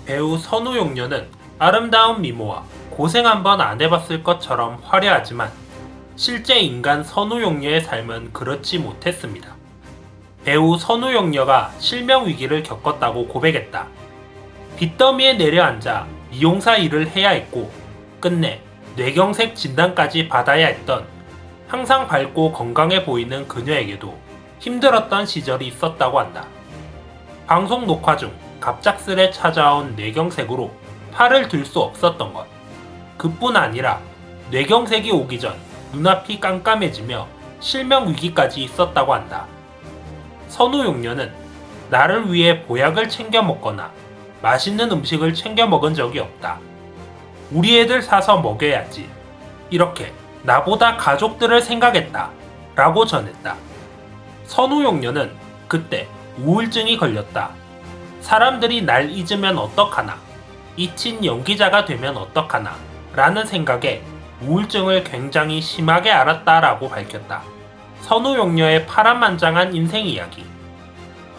배우 선우용녀는 아름다운 미모와 고생 한번 안 해봤을 것처럼 화려하지만 실제 인간 선우용녀의 삶은 그렇지 못했습니다. 배우 선우용녀가 실명 위기를 겪었다고 고백했다. 빚더미에 내려앉아 미용사 일을 해야 했고 끝내 뇌경색 진단까지 받아야 했던 항상 밝고 건강해 보이는 그녀에게도 힘들었던 시절이 있었다고 한다. 방송 녹화 중 갑작스레 찾아온 뇌경색으로 팔을 들 수 없었던 것. 그뿐 아니라 뇌경색이 오기 전 눈앞이 깜깜해지며 실명 위기까지 있었다고 한다. 선우용녀는 나를 위해 보약을 챙겨 먹거나 맛있는 음식을 챙겨 먹은 적이 없다. 우리 애들 사서 먹여야지. 이렇게 나보다 가족들을 생각했다. 라고 전했다. 선우용녀는 그때 우울증이 걸렸다. 사람들이 날 잊으면 어떡하나, 잊힌 연기자가 되면 어떡하나 라는 생각에 우울증을 굉장히 심하게 앓았다라고 밝혔다. 선우용녀의 파란만장한 인생 이야기.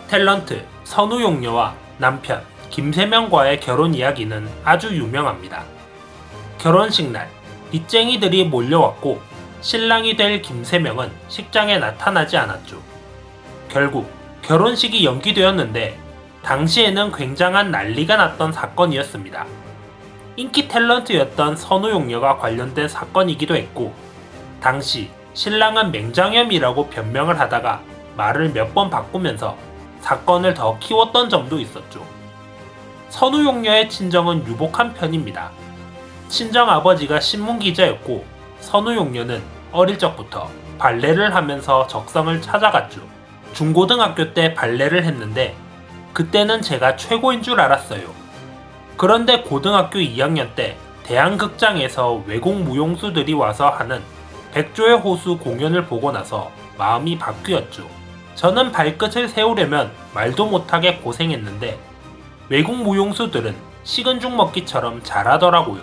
탤런트 선우용녀와 남편 김세명과의 결혼 이야기는 아주 유명합니다. 결혼식 날 빚쟁이들이 몰려왔고 신랑이 될 김세명은 식장에 나타나지 않았죠. 결국 결혼식이 연기되었는데 당시에는 굉장한 난리가 났던 사건이었습니다. 인기 탤런트였던 선우용녀가 관련된 사건이기도 했고 당시 신랑은 맹장염이라고 변명을 하다가 말을 몇 번 바꾸면서 사건을 더 키웠던 점도 있었죠. 선우용녀의 친정은 유복한 편입니다. 친정아버지가 신문기자였고 선우용녀는 어릴 적부터 발레를 하면서 적성을 찾아갔죠. 중고등학교 때 발레를 했는데 그때는 제가 최고인 줄 알았어요. 그런데 고등학교 2학년 때 대한극장에서 외국 무용수들이 와서 하는 백조의 호수 공연을 보고 나서 마음이 바뀌었죠. 저는 발끝을 세우려면 말도 못하게 고생했는데 외국 무용수들은 식은 죽 먹기처럼 잘하더라고요.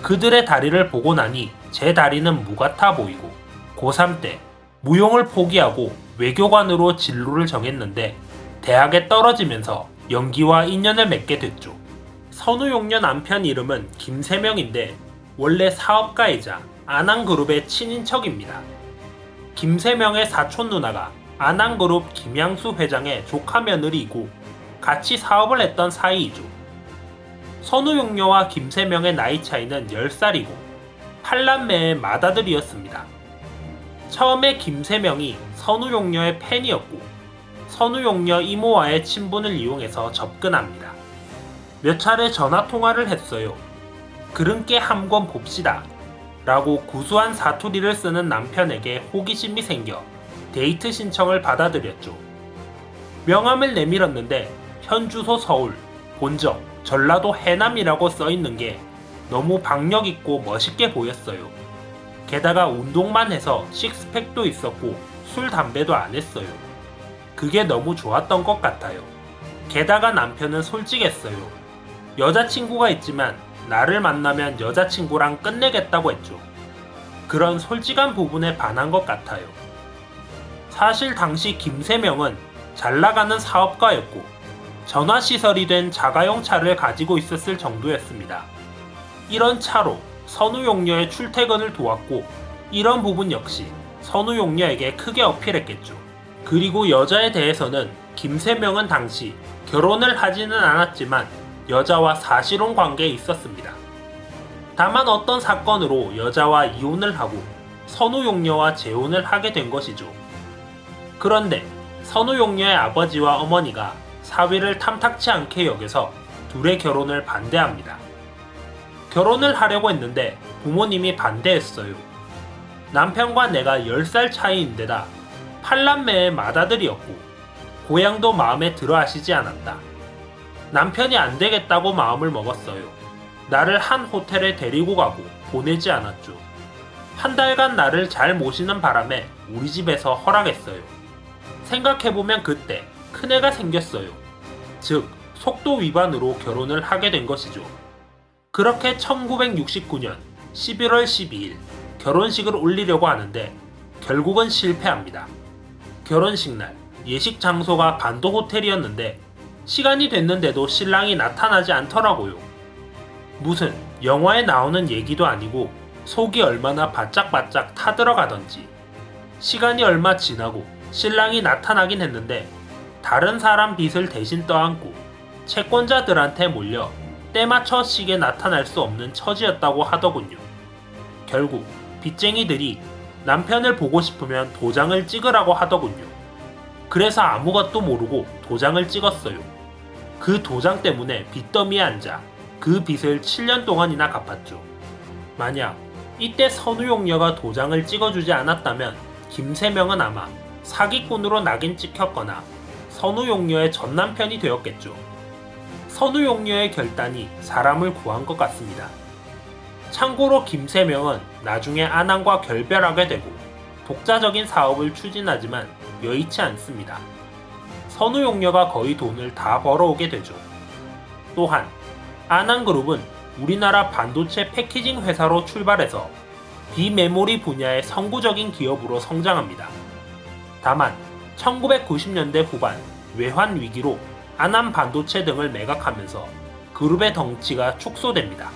그들의 다리를 보고 나니 제 다리는 무 같아 보이고 고3 때 무용을 포기하고 외교관으로 진로를 정했는데 대학에 떨어지면서 연기와 인연을 맺게 됐죠. 선우용녀 남편 이름은 김세명인데 원래 사업가이자 아난그룹의 친인척입니다. 김세명의 사촌 누나가 아난그룹 김양수 회장의 조카 며느리이고 같이 사업을 했던 사이이죠. 선우용녀와 김세명의 나이 차이는 10살이고 8남매의 맏아들이었습니다. 처음에 김세명이 선우용녀의 팬이었고 선우용녀 이모와의 친분을 이용해서 접근합니다. 몇 차례 전화통화를 했어요. 그름께 한번 봅시다 라고 구수한 사투리를 쓰는 남편에게 호기심이 생겨 데이트 신청을 받아들였죠. 명함을 내밀었는데 현 주소 서울, 본적, 전라도 해남이라고 써있는 게 너무 박력있고 멋있게 보였어요. 게다가 운동만 해서 식스팩도 있었고 술, 담배도 안 했어요. 그게 너무 좋았던 것 같아요. 게다가 남편은 솔직했어요. 여자친구가 있지만 나를 만나면 여자친구랑 끝내겠다고 했죠. 그런 솔직한 부분에 반한 것 같아요. 사실 당시 김세명은 잘나가는 사업가였고 전화시설이 된 자가용 차를 가지고 있었을 정도였습니다. 이런 차로 선우용녀의 출퇴근을 도왔고 이런 부분 역시 선우용녀에게 크게 어필했겠죠. 그리고 여자에 대해서는 김세명은 당시 결혼을 하지는 않았지만 여자와 사실혼 관계에 있었습니다. 다만 어떤 사건으로 여자와 이혼을 하고 선우용녀와 재혼을 하게 된 것이죠. 그런데 선우용녀의 아버지와 어머니가 사위를 탐탁치 않게 여겨서 둘의 결혼을 반대합니다. 결혼을 하려고 했는데 부모님이 반대했어요. 남편과 내가 10살 차이인데다 8남매의 맏아들이었고 고향도 마음에 들어 하시지 않았다. 남편이 안 되겠다고 마음을 먹었어요. 나를 한 호텔에 데리고 가고 보내지 않았죠. 한 달간 나를 잘 모시는 바람에 우리 집에서 허락했어요. 생각해보면 그때 큰애가 생겼어요. 즉 속도 위반으로 결혼을 하게 된 것이죠. 그렇게 1969년 11월 12일 결혼식을 올리려고 하는데 결국은 실패합니다. 결혼식 날 예식 장소가 반도 호텔이었는데 시간이 됐는데도 신랑이 나타나지 않더라고요. 무슨 영화에 나오는 얘기도 아니고 속이 얼마나 바짝바짝 타들어가던지. 시간이 얼마 지나고 신랑이 나타나긴 했는데 다른 사람 빚을 대신 떠안고 채권자들한테 몰려 때맞춰 시게 나타날 수 없는 처지였다고 하더군요. 결국 빚쟁이들이 남편을 보고 싶으면 도장을 찍으라고 하더군요. 그래서 아무것도 모르고 도장을 찍었어요. 그 도장 때문에 빚더미에 앉아 그 빚을 7년 동안이나 갚았죠. 만약 이때 선우용녀가 도장을 찍어주지 않았다면 김세명은 아마 사기꾼으로 낙인 찍혔거나 선우용녀의 전남편이 되었겠죠. 선우용녀의 결단이 사람을 구한 것 같습니다. 참고로 김세명은 나중에 안항과 결별하게 되고 독자적인 사업을 추진하지만 여의치 않습니다. 선우용녀가 거의 돈을 다 벌어오게 되죠. 또한 안항그룹은 우리나라 반도체 패키징 회사로 출발해서 비메모리 분야의 선구적인 기업으로 성장합니다. 다만 1990년대 후반 외환 위기로 안암 반도체 등을 매각하면서 그룹의 덩치가 축소됩니다.